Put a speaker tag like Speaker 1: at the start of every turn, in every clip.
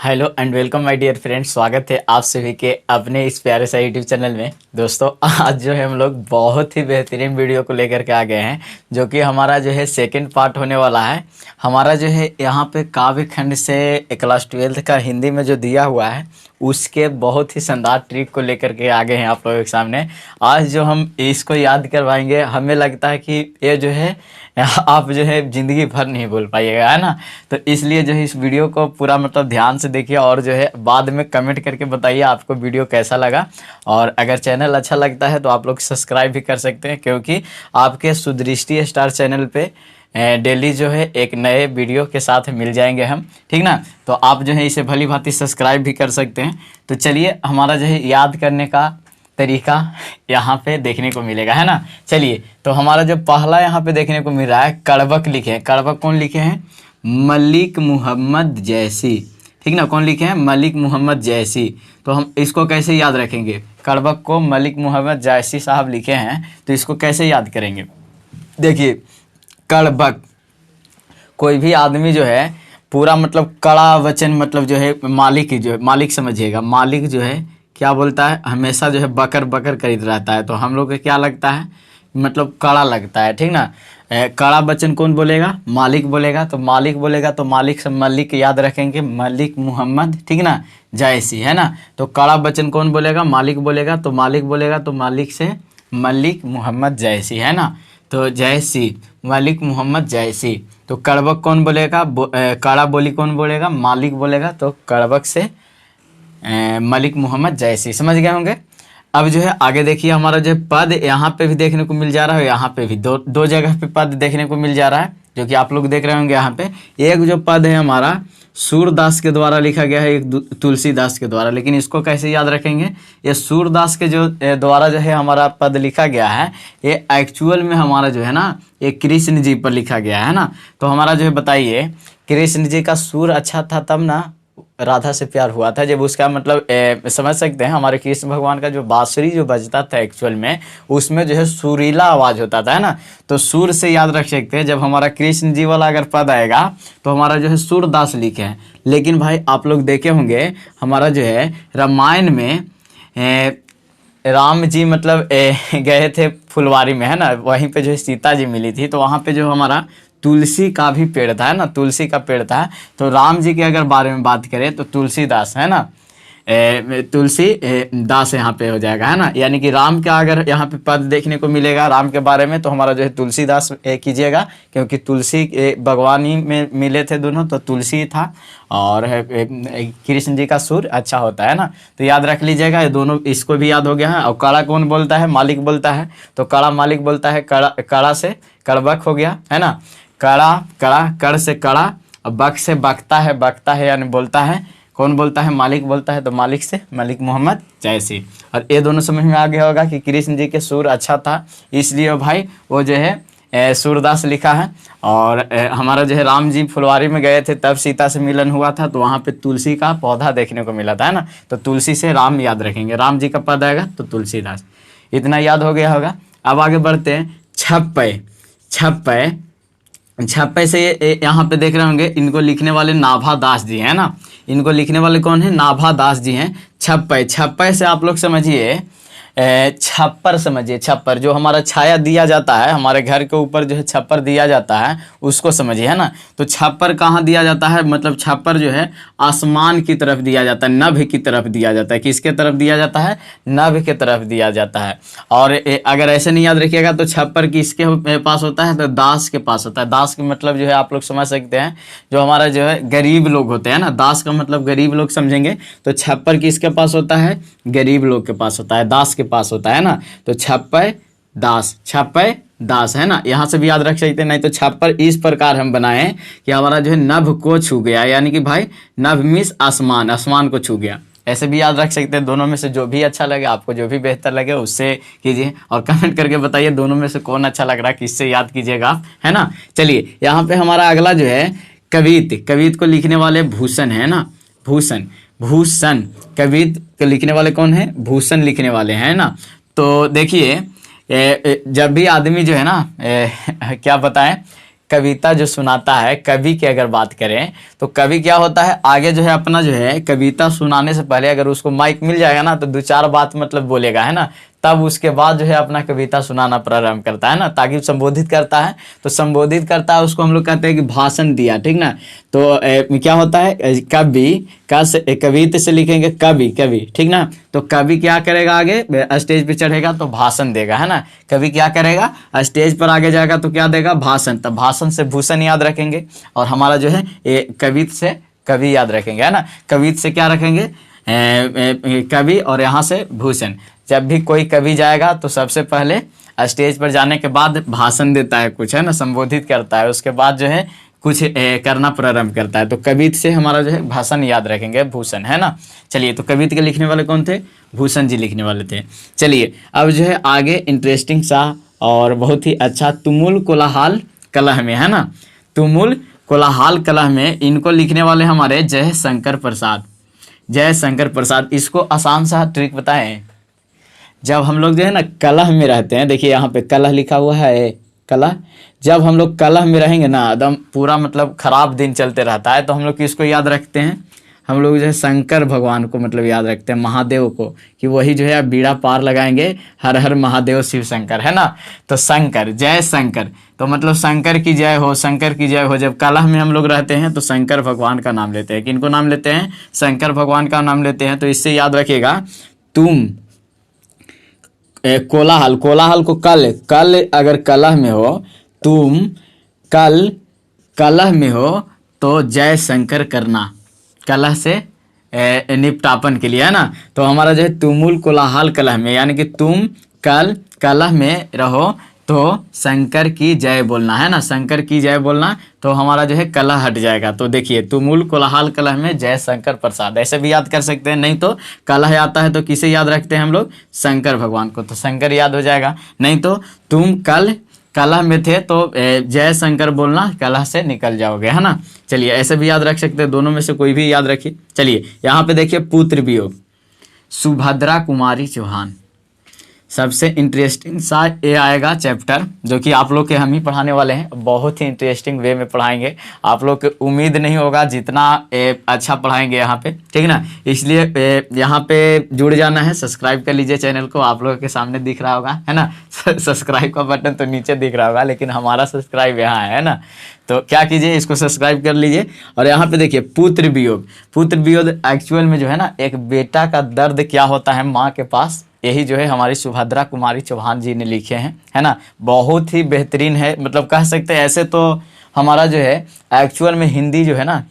Speaker 1: Hello and welcome my dear friends. स्वागत है आप सभी के अपने इस प्यारे सा यूट्यूब चैनल में। दोस्तों आज जो है हम लोग बहुत ही बेहतरीन वीडियो को लेकर के आ गए हैं, जो कि हमारा जो है सेकंड पार्ट होने वाला है। हमारा जो है यहाँ पे काव्य खंड से क्लास 12th का हिंदी में जो दिया हुआ है उसके बहुत ही शानदार ट्रिक को लेकर के आ गए हैं आप लोगों के सामने। आज जो हम इसको याद करवाएंगे, हमें लगता है कि ये जो है आप जो है ज़िंदगी भर नहीं भूल पाइएगा, है ना। तो इसलिए जो है इस वीडियो को पूरा मतलब ध्यान से देखिए और जो है बाद में कमेंट करके बताइए आपको वीडियो कैसा लगा। और अगर चैनल अच्छा लगता है तो आप लोग सब्सक्राइब भी कर सकते हैं, क्योंकि आपके सुदृष्टि स्टार चैनल पे डेली जो है एक नए वीडियो के साथ मिल जाएंगे हम, ठीक ना। तो आप जो है इसे भली भांति सब्सक्राइब भी कर सकते हैं। तो चलिए हमारा जो है याद करने का तरीका यहाँ पे देखने को मिलेगा, है ना। चलिए तो हमारा जो पहला यहाँ पे देखने को मिल रहा है, कड़बक लिखे हैं। कड़बक कौन लिखे हैं? मलिक मोहम्मद जैसी, ठीक ना। कौन लिखे हैं? मलिक मोहम्मद जैसी। तो हम इसको कैसे याद रखेंगे? कड़बक को मलिक मोहम्मद जैसी साहब लिखे हैं, तो इसको कैसे याद करेंगे? देखिए कड़बक, कोई भी आदमी जो है पूरा मतलब कड़ा वचन मतलब जो है मालिक जो है, मालिक समझिएगा, मालिक जो है क्या बोलता है, हमेशा जो है बकर बकर खरीद रहता है। तो हम लोग को क्या लगता है, मतलब कड़ा लगता है, ठीक ना। कड़ा वचन कौन बोलेगा? मालिक बोलेगा। तो मालिक बोलेगा तो मालिक से मलिक याद रखेंगे, मलिक मोहम्मद, ठीक ना, जैसी, है ना। तो कड़ा वचन कौन बोलेगा? मालिक बोलेगा। तो मालिक बोलेगा तो मालिक से मलिक मोहम्मद जैसी, है ना। तो जैसी, मलिक मोहम्मद जैसी। तो कड़बक कौन बोलेगा? कड़ा बोली कौन बोलेगा? मालिक बोलेगा। तो कड़बक से मलिक मोहम्मद जैसी, समझ गए होंगे। अब जो है आगे देखिए, हमारा जो पद यहाँ पे भी देखने को मिल जा रहा है, यहाँ पे भी दो जगह पे पद देखने को मिल जा रहा है, जो कि आप लोग देख रहे होंगे। यहाँ पे एक जो पद है हमारा सूरदास के द्वारा लिखा गया है, एक तुलसीदास के द्वारा। लेकिन इसको कैसे याद रखेंगे? ये सूरदास के जो द्वारा जो है हमारा पद लिखा गया है, ये एक्चुअल में हमारा जो है ना, ये कृष्ण जी पर लिखा गया है ना। तो हमारा जो है बताइए, कृष्ण जी का सुर अच्छा था तब ना राधा से प्यार हुआ था। जब उसका मतलब समझ सकते हैं, हमारे कृष्ण भगवान का जो बांसुरी जो बजता था एक्चुअल में, उसमें जो है सुरीला आवाज़ होता था, है ना। तो सुर से याद रख सकते हैं। जब हमारा कृष्ण जी वाला अगर पद आएगा तो हमारा जो है सूरदास लिखे हैं। लेकिन भाई आप लोग देखे होंगे, हमारा जो है रामायण में राम जी मतलब गए थे फुलवारी में, है ना। वहीं पे जो है सीता जी मिली थी, तो वहाँ पे जो हमारा तुलसी का भी पेड़ था, है ना, तुलसी का पेड़ था। तो राम जी के अगर बारे में बात करें तो तुलसीदास, है ना, तुलसी दास यहाँ पे हो जाएगा, है ना। यानी कि राम का अगर यहाँ पे पद देखने को मिलेगा राम के बारे में, तो हमारा जो है तुलसीदास कीजिएगा, क्योंकि तुलसी भगवान ही में मिले थे दोनों, तो तुलसी था। और कृष्ण जी का सुर अच्छा होता है ना। तो याद रख लीजिएगा, ये दोनों, इसको भी याद हो गया है। और कड़ा कौन बोलता है? मालिक बोलता है। तो कड़ा मालिक बोलता है, कड़ा से कड़बक हो गया, है ना। कड़ा, कड़ा, कड़ से कड़ा, और बक से बकता है यानी बोलता है। कौन बोलता है? मालिक बोलता है। तो मालिक से मलिक मोहम्मद जैसी। और ये दोनों समझ में आ गया होगा कि कृष्ण जी के सुर अच्छा था, इसलिए भाई वो जो है सूरदास लिखा है। और हमारा जो है राम जी फुलवारी में गए थे, तब सीता से मिलन हुआ था, तो वहाँ पे तुलसी का पौधा देखने को मिला था, है ना। तो तुलसी से राम याद रखेंगे, राम जी का पद आएगा तो तुलसीदास। इतना याद हो गया होगा। अब आगे बढ़ते हैं। छप्पय, छप्पय, छप्पय से यहाँ पे देख रहे होंगे, इनको लिखने वाले नाभा दास जी हैं ना। इनको लिखने वाले कौन है? नाभा दास जी हैं। छप्पय, छप्पय से आप लोग समझिए छप्पर समझिए। छप्पर जो हमारा छाया दिया जाता है, हमारे घर के ऊपर जो है छप्पर दिया जाता है, उसको समझिए, है ना। तो छप्पर कहाँ दिया जाता है? मतलब छप्पर जो है आसमान की तरफ दिया जाता है, नभ की तरफ दिया जाता है। किसके तरफ दिया जाता है? नभ के तरफ दिया जाता है। और अगर ऐसे नहीं याद रखिएगा तो छप्पर किसके पास होता है? तो दास के पास होता है। दास के मतलब जो है आप लोग समझ सकते हैं, जो हमारा जो है गरीब लोग होते हैं ना। दास का मतलब गरीब लोग समझेंगे। तो छप्पर किसके पास होता है? गरीब लोग के पास होता है, दास के पास होता है ना। तो छप्पय दास, छप्पय दास, है ना। यहाँ से भी याद रख सकते हैं। नहीं तो छप्पर इस प्रकार हम बनाए कि हमारा जो है नभ को छू गया, यानी कि भाई नभ मीन्स आसमान, आसमान को छू गया। ऐसे भी याद रख सकते हैं। दोनों में से जो भी अच्छा लगे आपको, जो भी बेहतर लगे उससे कीजिए, और कमेंट करके बताइए दोनों में से कौन अच्छा लग रहा है, किससे याद कीजिएगा आप, है ना। चलिए यहाँ पे हमारा अगला जो है कवित, कवित को लिखने वाले भूषण है ना, भूषण, भूषण। कवित के लिखने वाले कौन है? भूषण लिखने वाले हैं ना। तो देखिए जब भी आदमी जो है ना क्या बताएं कविता जो सुनाता है, कवि की अगर बात करें तो कवि क्या होता है, आगे जो है अपना जो है कविता सुनाने से पहले अगर उसको माइक मिल जाएगा ना तो दो चार बात मतलब बोलेगा, है ना, तब उसके बाद जो है अपना कविता सुनाना प्रारंभ करता है ना, ताकि संबोधित करता है। तो संबोधित करता है उसको हम लोग कहते हैं कि भाषण दिया, ठीक ना। तो क्या होता है, कवि का कविता से लिखेंगे कवि, कवि, ठीक ना। तो कवि क्या करेगा, आगे स्टेज पे चढ़ेगा तो भाषण देगा, है ना। कवि क्या करेगा, स्टेज पर आगे जाएगा तो क्या देगा, भाषण। तब भाषण से भूषण याद रखेंगे, और हमारा जो है ये कवित से कवि याद रखेंगे, है ना। कवित से क्या रखेंगे, कवि, और यहाँ से भूषण। जब भी कोई कवि जाएगा तो सबसे पहले स्टेज पर जाने के बाद भाषण देता है कुछ, है ना, संबोधित करता है, उसके बाद जो है कुछ करना प्रारंभ करता है। तो कवित से हमारा जो है भाषण याद रखेंगे, भूषण, है ना। चलिए, तो कवित के लिखने वाले कौन थे, भूषण जी लिखने वाले थे। चलिए अब जो है आगे इंटरेस्टिंग सा और बहुत ही अच्छा, तुमुल कोलाहल कलह में, है ना, तुमुल कोलाहल कलह में, इनको लिखने वाले हमारे जय शंकर प्रसाद, जय शंकर प्रसाद। इसको आसान सा ट्रिक बताएं, जब हम लोग जो है ना कलह में रहते हैं, देखिए यहाँ पे कलह लिखा हुआ है, कलह, जब हम लोग कलह में रहेंगे ना, एकदम पूरा मतलब खराब दिन चलते रहता है, तो हम लोग किसको याद रखते हैं, हम लोग जो है शंकर भगवान को मतलब याद रखते हैं, महादेव को, कि वही जो है बीड़ा पार लगाएंगे, हर हर महादेव शिव शंकर, है ना। तो शंकर, जय शंकर, तो मतलब शंकर की जय हो, शंकर की जय हो। जब कलह में हम लोग रहते हैं तो शंकर भगवान का नाम लेते हैं, किनको नाम लेते हैं, शंकर भगवान का नाम लेते हैं। तो इससे याद रखिएगा, तुम कोलाहल, कोलाहल को कल, कल अगर कलह में हो, तुम कल कलह में हो तो जय शंकर करना, कलह से निपटापन के लिए, है ना। तो हमारा जो है तुमुल कोलाहल कलह में, यानी कि तुम कल कलह में रहो तो शंकर की जय बोलना, है ना, शंकर की जय बोलना, तो हमारा जो है कलह हट जाएगा। तो देखिए, तुमुल कोलाहल कलह में जय शंकर प्रसाद, ऐसे भी याद कर सकते हैं। नहीं तो कलह आता है तो किसे याद रखते हैं हम लोग, शंकर भगवान को, तो शंकर याद हो जाएगा। नहीं तो तुम कल कलह में थे तो जय शंकर बोलना, कलह से निकल जाओगे, है ना। चलिए, ऐसे भी याद रख सकते हैं, दोनों में से कोई भी याद रखिए। चलिए यहाँ पे देखिए, पुत्र वियोग, सुभद्रा कुमारी चौहान, सबसे इंटरेस्टिंग सा ये आएगा चैप्टर, जो कि आप लोग के हम ही पढ़ाने वाले हैं, बहुत ही इंटरेस्टिंग वे में पढ़ाएंगे। आप लोग को उम्मीद नहीं होगा जितना अच्छा पढ़ाएंगे यहाँ पे, ठीक ना। इसलिए यहाँ पे जुड़ जाना है, सब्सक्राइब कर लीजिए चैनल को, आप लोगों के सामने दिख रहा होगा, है ना। सब्सक्राइब का बटन तो नीचे दिख रहा होगा, लेकिन हमारा सब्सक्राइब यहाँ है ना। तो क्या कीजिए, इसको सब्सक्राइब कर लीजिए। और यहाँ पे देखिए, पुत्र वियोग, पुत्र वियोग एक्चुअल में जो है ना, एक बेटा का दर्द क्या होता है माँ के पास, यही जो है हमारी सुभद्रा कुमारी चौहान जी ने लिखे हैं, है ना। बहुत ही बेहतरीन है, मतलब कह सकते हैं। ऐसे तो हमारा जो है एक्चुअल में हिंदी जो है ना,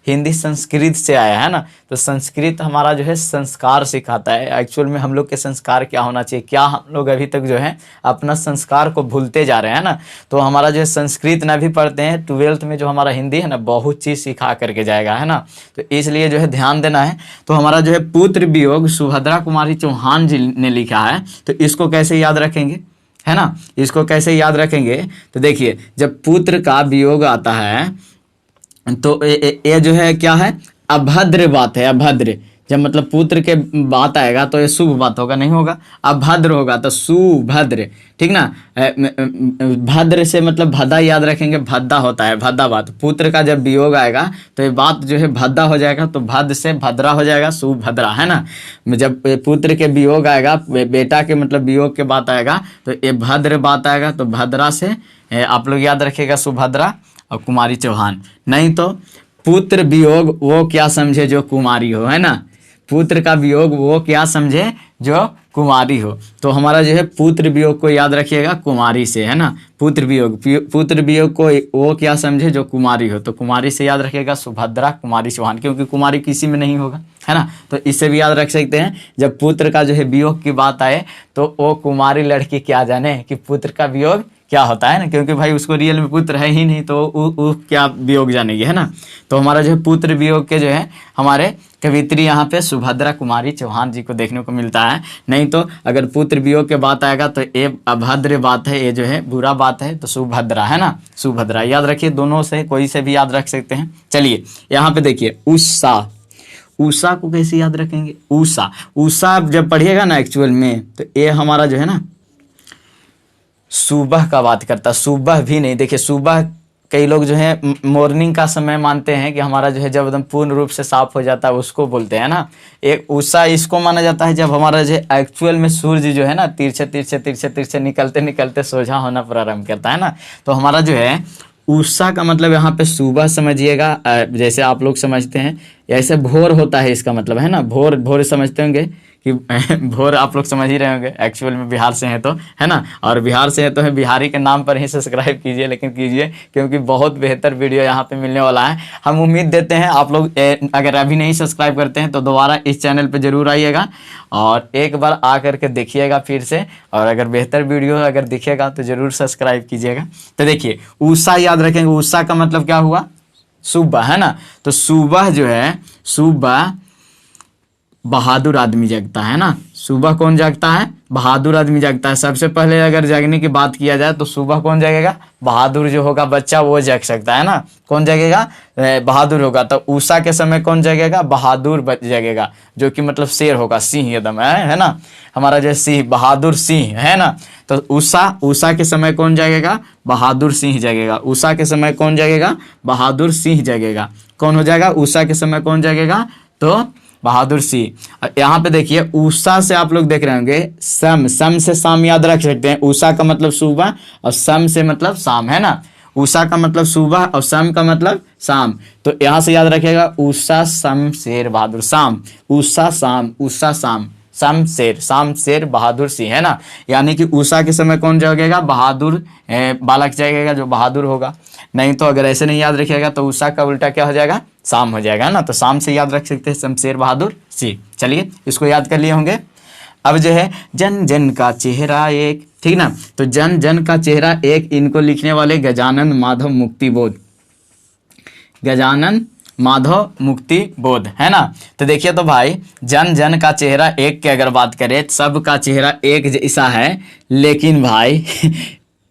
Speaker 1: हिंदी संस्कृत से आया है ना। तो संस्कृत हमारा जो है संस्कार सिखाता है। एक्चुअल में हम लोग के संस्कार क्या होना चाहिए, क्या हम लोग अभी तक जो है अपना संस्कार को भूलते जा रहे हैं ना। तो हमारा जो है संस्कृत ना भी पढ़ते हैं, 12th में जो हमारा हिंदी है ना, बहुत चीज़ सिखा करके जाएगा, है ना। तो इसलिए जो है ध्यान देना है। तो हमारा जो है पुत्र वियोग सुभद्रा कुमारी चौहान जी ने लिखा है, तो इसको कैसे याद रखेंगे, है ना, इसको कैसे याद रखेंगे। तो देखिए, जब पुत्र का वियोग आता है तो ये जो है क्या है, अभद्र बात है, अभद्र। जब मतलब पुत्र के बात आएगा तो ये शुभ बात होगा, नहीं होगा, अभद्र होगा तो सुभद्र, ठीक ना। भद्र से मतलब भद्दा याद रखेंगे, भद्दा होता है, भद्दा बात। पुत्र का जब वियोग आएगा तो ये बात जो है भद्दा हो जाएगा, तो भद्र से भद्रा हो जाएगा, सुभद्रा, है ना। जब पुत्र के वियोग आएगा, बेटा के मतलब वियोग के बात आएगा तो ये भद्र बात आएगा, तो भद्रा से आप लोग याद रखिएगा सुभद्रा और कुमारी चौहान। नहीं तो पुत्र वियोग वो क्या समझे जो कुमारी हो, है ना, पुत्र का वियोग वो क्या समझे जो कुमारी हो। तो हमारा जो है पुत्र वियोग को याद रखिएगा कुमारी से, है ना। पुत्र वियोग को वो क्या समझे जो कुमारी हो, तो कुमारी से याद रखिएगा सुभद्रा कुमारी चौहान, क्योंकि कुमारी किसी में नहीं होगा, है ना। तो इससे भी याद रख सकते हैं, जब पुत्र का जो है वियोग की बात आए तो वो कुमारी लड़की क्या जाने कि पुत्र का वियोग क्या होता है ना, क्योंकि भाई उसको रियल में पुत्र है ही नहीं, तो वो क्या वियोग जानेगी, है ना। तो हमारा जो है पुत्र वियोग के जो है हमारे कवित्री यहाँ पे सुभद्रा कुमारी चौहान जी को देखने को मिलता है। नहीं तो अगर पुत्र वियोग के बात आएगा तो ये अभद्र बात है, ये जो है बुरा बात है, तो सुभद्रा, है ना, सुभद्रा याद रखिए। दोनों से कोई से भी याद रख सकते हैं। चलिए यहाँ पे देखिए, उषा, उषा को कैसे याद रखेंगे, उषा, उषा जब पढ़िएगा ना एक्चुअल में, तो ये हमारा जो है ना सुबह का बात करता, सुबह भी नहीं। देखिए सुबह कई लोग जो है मॉर्निंग का समय मानते हैं कि हमारा जो है जब एकदम पूर्ण रूप से साफ हो जाता है उसको बोलते हैं ना। एक उषा इसको माना जाता है जब हमारा जो है एक्चुअल में सूर्य जो है ना तिरछे तिरछे तिरछे तिरछे निकलते निकलते सोझा होना प्रारंभ करता है ना। तो हमारा जो है उषा का मतलब यहाँ पे सुबह समझिएगा, जैसे आप लोग समझते हैं ऐसे भोर होता है इसका मतलब, है ना। भोर भोर समझते होंगे कि भोर आप लोग समझ ही रहे होंगे, एक्चुअल में बिहार से हैं तो, है ना। और बिहार से है तो है बिहारी के नाम पर ही सब्सक्राइब कीजिए, लेकिन कीजिए क्योंकि बहुत बेहतर वीडियो यहाँ पे मिलने वाला है। हम उम्मीद देते हैं आप लोग अगर अभी नहीं सब्सक्राइब करते हैं तो दोबारा इस चैनल पर जरूर आइएगा और एक बार आ करके देखिएगा फिर से, और अगर बेहतर वीडियो अगर दिखेगा तो ज़रूर सब्सक्राइब कीजिएगा। तो देखिए उषा याद रखेंगे, उषा का मतलब क्या हुआ, सुबह, है ना। तो सुबह जो है, सुबह बहादुर आदमी जगता है ना। सुबह कौन जगता है, बहादुर आदमी जगता है। सबसे पहले अगर जगने की बात किया जाए तो सुबह कौन जगेगा, बहादुर जो होगा बच्चा वो जग सकता है ना। कौन जगेगा, बहादुर होगा। तो उषा के समय कौन जगेगा, बहादुर जगेगा, जो कि मतलब शेर होगा, सिंह एकदम, है ना। हमारा जो सिंह, बहादुर सिंह, है ना। तो उषा के समय कौन जगेगा, बहादुर सिंह जगेगा। उषा के समय कौन जगेगा, बहादुर सिंह जगेगा। कौन हो जाएगा, उषा के समय कौन जगेगा, तो बहादुर सिंह। यहाँ पे देखिए उषा से आप लोग देख रहे होंगे सम, सम से शाम याद रख सकते हैं। उषा का मतलब सुबह और सम से मतलब शाम, है ना। उषा का मतलब सुबह और सम का मतलब शाम। तो यहाँ से याद रखिएगा उषा सम शेर बहादुर शाम, उषा शाम, उषा शाम, सम शेर, शाम शेर बहादुर सिंह, है ना। यानी कि उषा के समय कौन जगेगा, बहादुर बालक जगेगा जो बहादुर होगा। नहीं तो अगर ऐसे नहीं याद रखिएगा तो उषा का उल्टा क्या हो जाएगा, शाम हो जाएगा ना। तो शाम से याद रख सकते हैं शमशेर बहादुर सिंह। चलिए इसको याद कर लिए होंगे। अब जो है जन जन का चेहरा एक, ठीक ना। तो जन जन का चेहरा एक, इनको लिखने वाले गजानन माधव मुक्ति बोध, गजानन माधव मुक्ति बोध, है ना। तो देखिए तो भाई जन जन का चेहरा एक की अगर बात करें, सबका चेहरा एक जैसा है, लेकिन भाई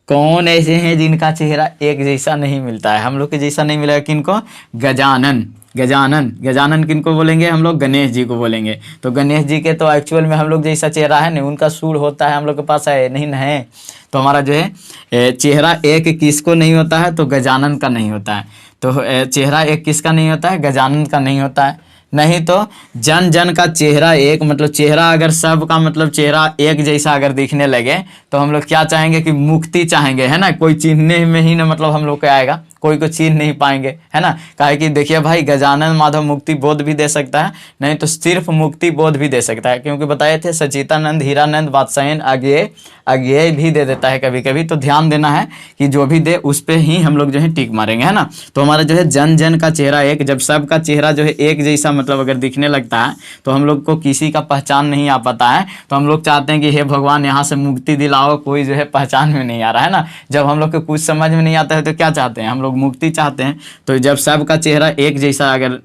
Speaker 1: कौन ऐसे हैं जिनका चेहरा एक जैसा नहीं मिलता है, हम लोग के जैसा नहीं मिलेगा। किनको, गजानन, गजानन, गजानन किनको बोलेंगे हम लोग, गणेश जी को बोलेंगे। तो गणेश जी के तो एक्चुअल में हम लोग जैसा चेहरा है नहीं, उनका सूर होता है, हम लोग के पास है नहीं है। तो हमारा जो है चेहरा एक किसको नहीं होता है, तो गजानन का नहीं होता है। तो चेहरा एक किसका नहीं होता है, गजानन का नहीं होता है। नहीं तो जन जन का चेहरा एक, मतलब चेहरा अगर सब का मतलब चेहरा एक जैसा अगर दिखने लगे तो हम लोग क्या चाहेंगे कि मुक्ति चाहेंगे, है ना। कोई चिन्हने में ही ना मतलब हम लोग को आएगा, कोई को छीन नहीं पाएंगे, है ना। काहे कि देखिए भाई गजानन माधव मुक्ति बोध भी दे सकता है, नहीं तो सिर्फ मुक्ति बोध भी दे सकता है, क्योंकि बताए थे सचितानंद, हीरानंद, बादशाहन, आगे आगे भी दे देता है कभी कभी। तो ध्यान देना है कि जो भी दे उस पर ही हम लोग जो है टिक मारेंगे, है ना। तो हमारा जो है जन जन का चेहरा एक, जब सबका चेहरा जो है एक जैसा मतलब अगर दिखने लगता है तो हम लोग को किसी का पहचान नहीं आ पाता है। तो हम लोग चाहते हैं कि हे भगवान यहाँ से मुक्ति दिलाओ, कोई जो है पहचान में नहीं आ रहा है ना। जब हम लोग को कुछ समझ में नहीं आता है तो क्या चाहते हैं, हम लोग मुक्ति चाहते हैं। तो जब सबका चेहरा एक जैसा अगर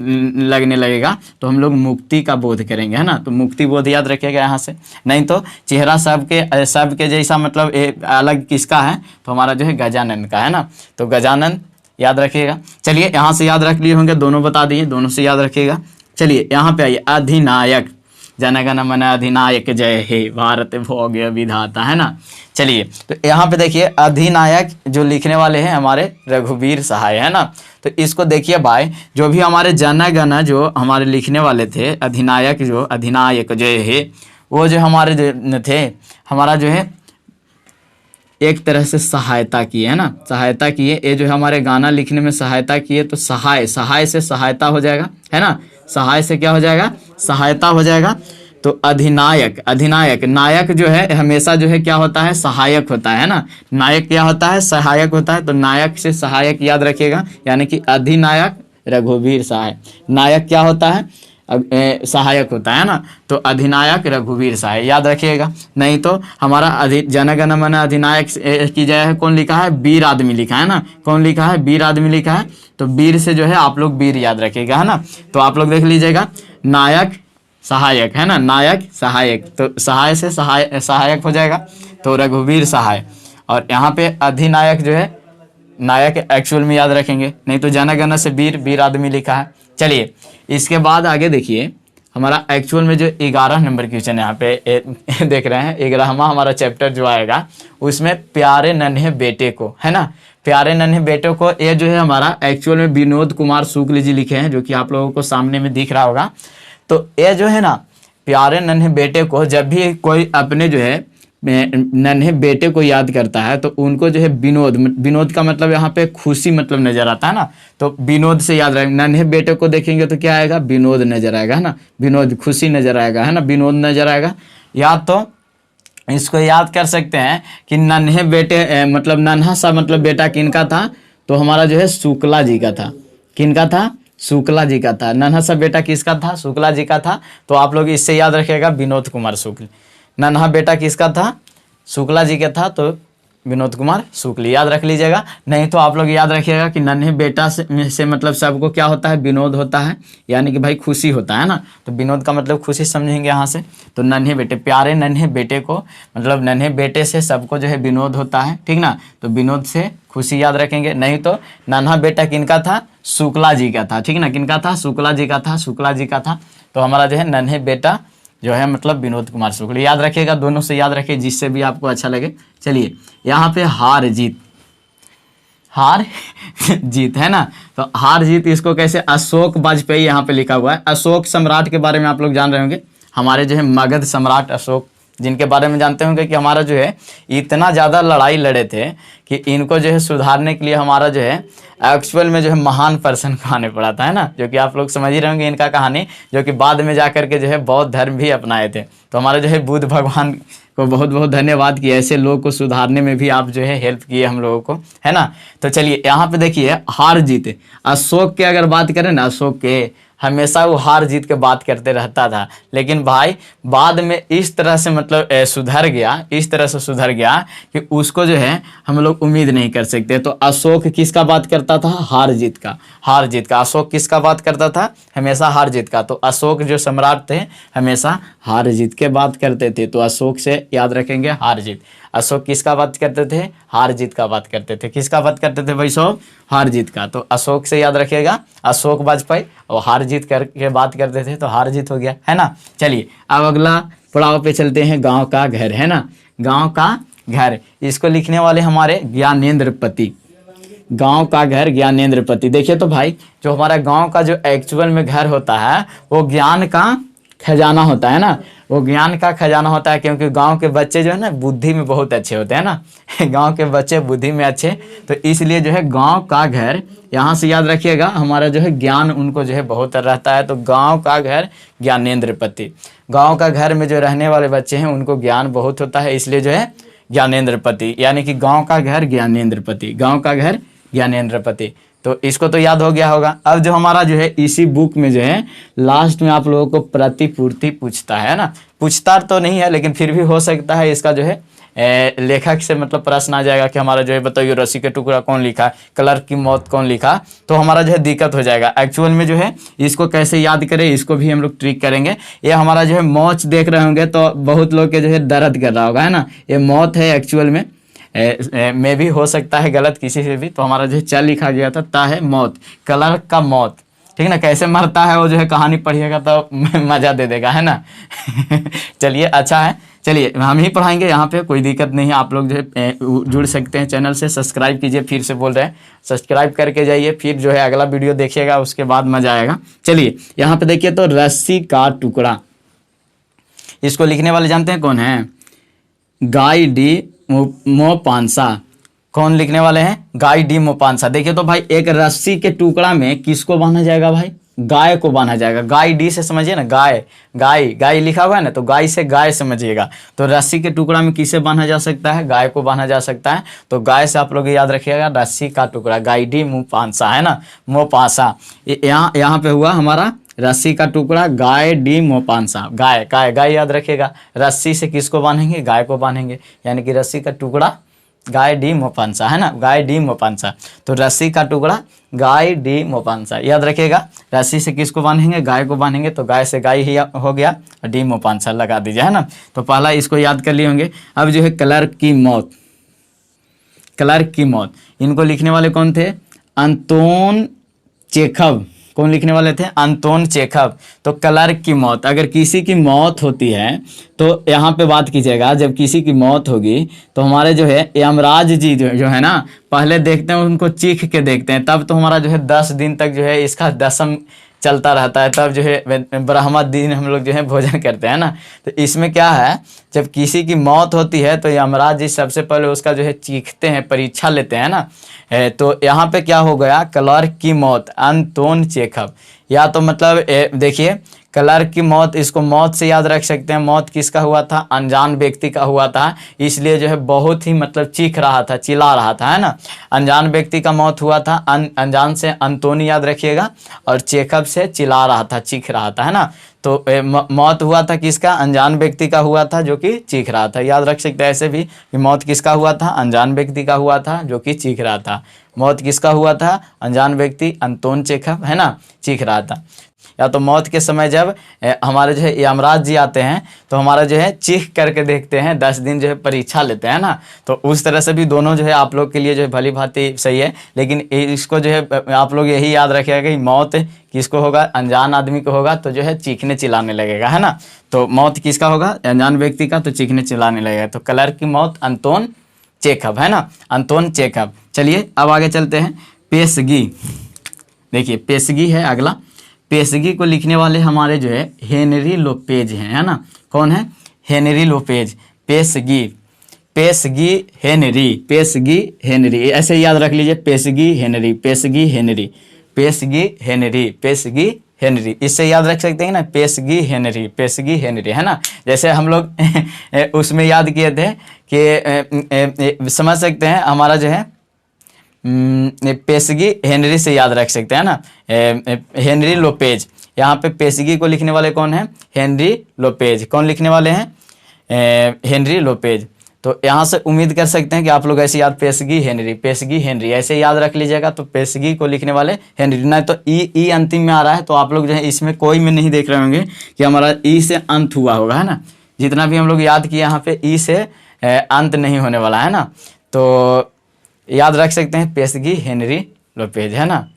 Speaker 1: लगने लगेगा तो हम लोग मुक्ति का बोध करेंगे, है ना। तो मुक्ति बोध याद रखिएगा यहाँ से। नहीं तो चेहरा सबके जैसा मतलब अलग किसका है, तो हमारा जो है गजानन का, है ना। तो गजानन याद रखिएगा। चलिए यहाँ से याद रख लिए होंगे, दोनों बता दिए, दोनों से याद रखिएगा। चलिए यहाँ पे आइए, अधिनायक, जनगण मन अधिनायक जय हे भारत भोग्य विधाता, है ना। चलिए तो यहाँ पे देखिए अधिनायक जो लिखने वाले हैं हमारे रघुवीर सहाय, है ना। तो इसको देखिए भाई, जो भी हमारे जनगण जो हमारे लिखने वाले थे, अधिनायक जो अधिनायक जय हे, वो जो हमारे जो थे, हमारा जो है एक तरह से सहायता की, है ना, सहायता किए। ये जो हमारे गाना लिखने में सहायता किए, तो सहाय, सहाय से सहायता हो जाएगा, है ना। सहाय से क्या हो जाएगा, सहायता हो जाएगा। तो अधिनायक, अधिनायक, नायक जो है हमेशा जो है क्या होता है, सहायक होता है ना। नायक क्या होता है, सहायक होता है। तो नायक से सहायक याद रखिएगा, यानी कि अधिनायक रघुवीर सहाय। नायक क्या होता है, सहायक होता है ना। तो अधिनायक रघुवीर सहाय याद रखिएगा। नहीं तो हमारा जनगण मन अधिनायक की जगह कौन लिखा है, वीर आदमी लिखा है ना। कौन लिखा है, वीर आदमी लिखा है। तो वीर से जो है आप लोग वीर याद रखिएगा, है ना। तो आप लोग देख लीजिएगा, नायक सहायक, है ना, नायक सहायक। तो सहाय से सहायक हो जाएगा, तो रघुवीर सहाय। और यहाँ पे अधिनायक जो है नायक एक्चुअल में याद रखेंगे, नहीं तो जनगण से वीर, वीर आदमी लिखा है। चलिए इसके बाद आगे देखिए, हमारा एक्चुअल में जो 11 नंबर क्वेश्चन यहाँ पे देख रहे हैं, 11वां हमारा चैप्टर जो आएगा उसमें प्यारे नन्हे बेटे को, है ना, प्यारे नन्हे बेटे को, ये जो है हमारा एक्चुअल में विनोद कुमार शुक्ल जी लिखे हैं, जो कि आप लोगों को सामने में दिख रहा होगा। तो ये जो है ना प्यारे नन्हे बेटे को, जब भी कोई अपने जो है नन्हे बेटे को याद करता है तो उनको जो है विनोद, विनोद का मतलब यहाँ पे खुशी मतलब नजर आता है ना, तो विनोद से याद रखें। नन्हे बेटे को देखेंगे तो क्या आएगा, विनोद नजर आएगा, है ना, विनोद खुशी नजर आएगा, है ना, विनोद नजर आएगा। या तो इसको याद कर सकते हैं कि नन्हे बेटे मतलब नन्हा सा मतलब बेटा किनका था, तो हमारा जो है शुक्ला जी का था। किनका था, शुक्ला जी का था। नन्हा सा बेटा किसका था, शुक्ला जी का था। तो आप लोग इससे याद रखिएगा विनोद कुमार शुक्ल। नन्हा बेटा किसका था, शुक्ला जी का था, तो विनोद कुमार शुक्ल याद रख लीजिएगा। नहीं तो आप लोग याद रखिएगा कि नन्हे बेटा से मतलब सबको क्या होता है, विनोद होता है, यानी कि भाई खुशी होता है ना, तो विनोद का मतलब खुशी समझेंगे यहाँ से। तो नन्हे बेटे, प्यारे नन्हे बेटे को मतलब नन्हे बेटे से सबको जो है विनोद होता है, ठीक ना, तो विनोद से खुशी याद रखेंगे। नहीं तो नन्हा बेटा किनका था, शुक्ला जी का था, ठीक ना, किनका था, शुक्ला जी का था, शुक्ला जी का था। तो हमारा जो है नन्हे बेटा जो है मतलब विनोद कुमार शुक्ल याद रखिएगा, दोनों से याद रखिए जिससे भी आपको अच्छा लगे। चलिए यहाँ पे हार जीत, हार जीत है ना, तो हार जीत इसको कैसे, अशोक वाजपेयी यहाँ पे लिखा हुआ है। अशोक सम्राट के बारे में आप लोग जान रहे होंगे, हमारे जो है मगध सम्राट अशोक, जिनके बारे में जानते होंगे कि हमारा जो है इतना ज़्यादा लड़ाई लड़े थे कि इनको जो है सुधारने के लिए हमारा जो है एक्चुअल में जो है महान पर्सन को आने पड़ा था, है ना, जो कि आप लोग समझ ही रहे होंगे इनका कहानी, जो कि बाद में जाकर के जो है बौद्ध धर्म भी अपनाए थे। तो हमारे जो है बुद्ध भगवान को बहुत बहुत धन्यवाद कि ऐसे लोगों को सुधारने में भी आप जो है हेल्प किए हम लोगों को, है ना। तो चलिए यहाँ पे देखिए हार जीत, अशोक के अगर बात करें ना, अशोक के हमेशा वो हार जीत के बात करते रहता था, लेकिन भाई बाद में इस तरह से मतलब सुधर गया, इस तरह से सुधर गया कि उसको जो है हम लोग उम्मीद नहीं कर सकते। तो अशोक किसका बात करता था, हार जीत का, हार जीत का। अशोक किसका बात करता था, हमेशा हार जीत का। तो अशोक जो सम्राट थे हमेशा हार जीत के बात करते थे, तो अशोक से याद रखेंगे हार जीत। अशोक किसका बात करते थे, हार जीत का बात करते थे। किसका बात करते थे भाई साहब, हार जीत का। तो अशोक से याद रखिएगा अशोक वाजपेयी, और हार जीत करके बात करते थे तो हार जीत हो गया, है ना। चलिए अब अगला पड़ाव पे चलते हैं, गांव का घर, है ना, गांव का घर। इसको लिखने वाले हमारे ज्ञानेंद्र पति, गांव का घर ज्ञानेंद्र पति। देखिए तो भाई जो हमारा गांव का जो एक्चुअल में घर होता है वो ज्ञान का खजाना होता है ना, वो ज्ञान का खजाना होता है, क्योंकि गांव के बच्चे जो है ना बुद्धि में बहुत अच्छे होते हैं ना गांव के बच्चे बुद्धि में अच्छे, तो इसलिए जो है गांव का घर, यहाँ से याद रखिएगा हमारा जो है ज्ञान उनको जो है बहुत रहता है। तो गांव का घर ज्ञानेंद्र पति, गांव का घर में जो रहने वाले बच्चे हैं उनको ज्ञान बहुत होता है, इसलिए जो है ज्ञानेंद्र पति, यानी कि गाँव का घर ज्ञानेंद्र पति, गाँव का घर ज्ञानेंद्र पति। तो इसको तो याद हो गया होगा। अब जो हमारा जो है इसी बुक में जो है लास्ट में आप लोगों को प्रतिपूर्ति पूछता है ना, पूछता तो नहीं है लेकिन फिर भी हो सकता है इसका जो है लेखक से मतलब प्रश्न आ जाएगा कि हमारा जो है बताइए रस्सी के टुकड़ा कौन लिखा, क्लर्क की मौत कौन लिखा, तो हमारा जो है दिक्कत हो जाएगा। एक्चुअल में जो है इसको कैसे याद करें, इसको भी हम लोग ट्रिक करेंगे। ये हमारा जो है मौत देख रहे होंगे तो बहुत लोग के जो है दर्द कर रहा होगा, है ना, ये मौत है एक्चुअल में भी हो सकता है गलत किसी से भी। तो हमारा जो है च लिखा गया था, ता है मौत, क्लर्क का मौत, ठीक ना, कैसे मरता है वो जो है कहानी पढ़िएगा तो मजा दे देगा, है ना चलिए अच्छा है, चलिए हम ही पढ़ाएंगे, यहाँ पे कोई दिक्कत नहीं है। आप लोग जो है जुड़ सकते हैं चैनल से, सब्सक्राइब कीजिए, फिर से बोल रहे हैं सब्सक्राइब करके जाइए, फिर जो है अगला वीडियो देखिएगा उसके बाद मजा आएगा। चलिए यहाँ पे देखिए तो रस्सी का टुकड़ा, इसको लिखने वाले जानते हैं कौन है, गाई डी मोपांसा। कौन लिखने वाले हैं, गाई डी मोपांसा। देखिए तो भाई एक रस्सी के टुकड़ा में किसको बांधा जाएगा भाई, गाय को बांधा जाएगा। गाय डी से समझिए ना, गाय, गाय गाय लिखा हुआ है ना, तो गाय से गाय समझिएगा। तो रस्सी के टुकड़ा में किसे बांधा जा सकता है, गाय को बांधा जा सकता है। तो गाय से आप लोग याद रखिएगा रस्सी का टुकड़ा, गाय डी मोपांसा, है ना, मोपांसा। यहाँ पे हुआ हमारा रस्सी का टुकड़ा, गाय डी मोपांसा, गाय गाय गाय याद रखिएगा। रस्सी से किसको बांधेंगे, गाय को बांधेंगे, यानी कि रस्सी का टुकड़ा गाय डी मोपांसा, है ना, गाय डी मोपांसा। तो रस्सी का टुकड़ा गाय डी मोपांसा याद रखिएगा। रस्सी से किसको बांधेंगे, गाय को बांधेंगे, तो गाय से गाय ही हो गया, डी मोपांसा लगा दीजिए, है ना। तो पहला इसको याद कर लिए होंगे। अब जो है क्लर्क की मौत, क्लर्क की मौत, इनको लिखने वाले कौन थे, अंतोन चेखव, कौन लिखने वाले थे? Anton Chekhov. तो क्लर्क की मौत, अगर किसी की मौत होती है तो यहाँ पे बात कीजिएगा, जब किसी की मौत होगी तो हमारे जो है यमराज जी जो है ना, पहले देखते हैं उनको चीख के देखते हैं, तब तो हमारा जो है 10 दिन तक जो है इसका दसम चलता रहता है, तब जो है ब्रह्मा दिन हम लोग जो है भोजन करते हैं ना। तो इसमें क्या है, जब किसी की मौत होती है तो यमराज जी सबसे पहले उसका जो है चीखते हैं, परीक्षा लेते हैं ना। तो यहाँ पे क्या हो गया, क्लर्क की मौत अंतोन चेखव, या तो मतलब देखिए क्लर्क की मौत, इसको मौत से याद रख सकते हैं। मौत किसका हुआ था? अनजान व्यक्ति का हुआ था, इसलिए जो है बहुत ही मतलब चीख रहा था, चिल्ला रहा था, है ना। अनजान व्यक्ति का मौत हुआ था, अनजान से अंतोनी याद रखिएगा, और चेखव से चिल्ला रहा था, चीख रहा था, है ना। तो मौत हुआ था किसका? अनजान व्यक्ति का हुआ था जो कि चीख रहा था। याद रख सकते हैं ऐसे भी कि मौत किसका हुआ था? अनजान व्यक्ति का हुआ था जो कि चीख रहा था। मौत किसका हुआ था? अनजान व्यक्ति अंतोन चेखव, है ना, चीख रहा था। या तो मौत के समय जब हमारे जो है यमराज जी आते हैं तो हमारा जो है चीख करके देखते हैं, 10 दिन जो है परीक्षा लेते हैं ना। तो उस तरह से भी दोनों जो है आप लोग के लिए जो है भली भांति सही है, लेकिन इसको जो है आप लोग यही याद रखिएगा कि मौत किसको होगा? अनजान आदमी को होगा तो जो है चीखने चिल्लाने लगेगा, है ना। तो मौत किसका होगा? अनजान व्यक्ति का, तो चीखने चिल्लाने लगेगा। तो क्लर्क की मौत अंतोन चेखव, है ना, अंतोन चेखव। चलिए अब आगे चलते हैं। पेशगी, देखिए पेशगी है अगला। पेशगी को लिखने वाले हमारे जो है हेनरी लोपेज हैं, है ना। कौन है? Henry Lopez. पेशगी, पेशगी हेनरी, पेशगी हेनरी, ऐसे याद रख लीजिए, पेशगी हेनरी, पेशगी हेनरी, पेशगी हेनरी, पेशगी हेनरी, इससे याद रख सकते हैं ना, पेशगी हेनरी, पेशगी हेनरी, है ना। जैसे हम लोग उसमें याद किए थे कि समझ सकते हैं हमारा जो है पेशगी हेनरी से याद रख सकते हैं ना, हेनरी लोपेज। यहाँ पे पेशगी को लिखने वाले कौन है? Henry Lopez. कौन लिखने वाले हैं? Henry Lopez. तो यहाँ से उम्मीद कर सकते हैं कि आप लोग ऐसे याद, पेशगी हेनरी, पेशगी हेनरी ऐसे याद रख लीजिएगा। तो पेशगी को लिखने वाले हेनरी, नहीं तो ई अंतिम में आ रहा है, तो आप लोग जो है इसमें कोई में नहीं देख रहे होंगे कि हमारा ई से अंत हुआ होगा, है ना। जितना भी हम लोग याद किए यहाँ पे ई से अंत नहीं होने वाला, है ना। तो याद रख सकते हैं पेशगी हेनरी लोपेज, है ना।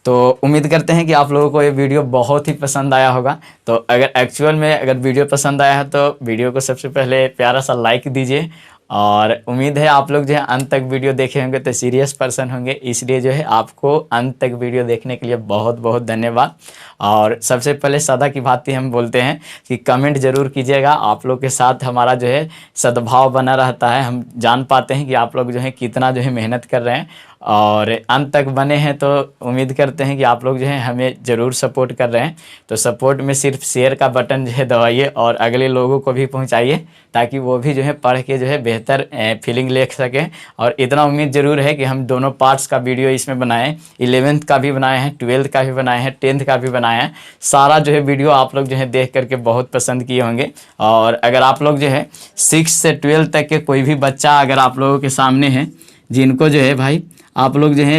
Speaker 1: तो उम्मीद करते हैं कि आप लोगों को ये वीडियो बहुत ही पसंद आया होगा। तो अगर एक्चुअल में अगर वीडियो पसंद आया है तो वीडियो को सबसे पहले प्यारा सा लाइक दीजिए, और उम्मीद है आप लोग जो है अंत तक वीडियो देखे होंगे तो सीरियस पर्सन होंगे, इसलिए जो है आपको अंत तक वीडियो देखने के लिए बहुत बहुत धन्यवाद। और सबसे पहले सदा की भांति हम बोलते हैं कि कमेंट जरूर कीजिएगा, आप लोग के साथ हमारा जो है सद्भाव बना रहता है, हम जान पाते हैं कि आप लोग जो है कितना जो है मेहनत कर रहे हैं, और अंत तक बने हैं। तो उम्मीद करते हैं कि आप लोग जो है हमें ज़रूर सपोर्ट कर रहे हैं। तो सपोर्ट में सिर्फ शेयर का बटन जो है दबाइए और अगले लोगों को भी पहुंचाइए, ताकि वो भी जो है पढ़ के जो है बेहतर फीलिंग ले सकें। और इतना उम्मीद ज़रूर है कि हम दोनों पार्ट्स का वीडियो इसमें बनाएं, 11th का भी बनाए हैं, 12th का भी बनाए हैं, 10th का भी बनाए हैं। सारा जो है वीडियो आप लोग जो है देख करके बहुत पसंद किए होंगे। और अगर आप लोग जो है 6 से 12 तक के कोई भी बच्चा अगर आप लोगों के सामने है, जिनको जो है भाई आप लोग जो है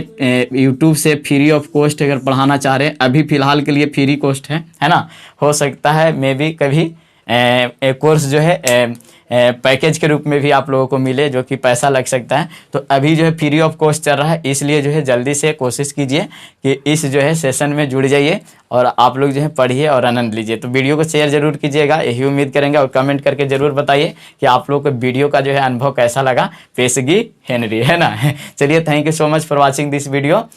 Speaker 1: यूट्यूब से फ्री ऑफ कॉस्ट अगर पढ़ाना चाह रहे हैं, अभी फ़िलहाल के लिए फ्री कॉस्ट है ना, हो सकता है मे बी कभी कोर्स जो है पैकेज के रूप में भी आप लोगों को मिले, जो कि पैसा लग सकता है। तो अभी जो है फ्री ऑफ कॉस्ट चल रहा है, इसलिए जो है जल्दी से कोशिश कीजिए कि इस जो है सेशन में जुड़ जाइए और आप लोग जो है पढ़िए और आनंद लीजिए। तो वीडियो को शेयर जरूर कीजिएगा, यही उम्मीद करेंगे, और कमेंट करके जरूर बताइए कि आप लोग को वीडियो का जो है अनुभव कैसा लगा पेशगी हेनरी, है ना। चलिए, thank you so much for watching this video.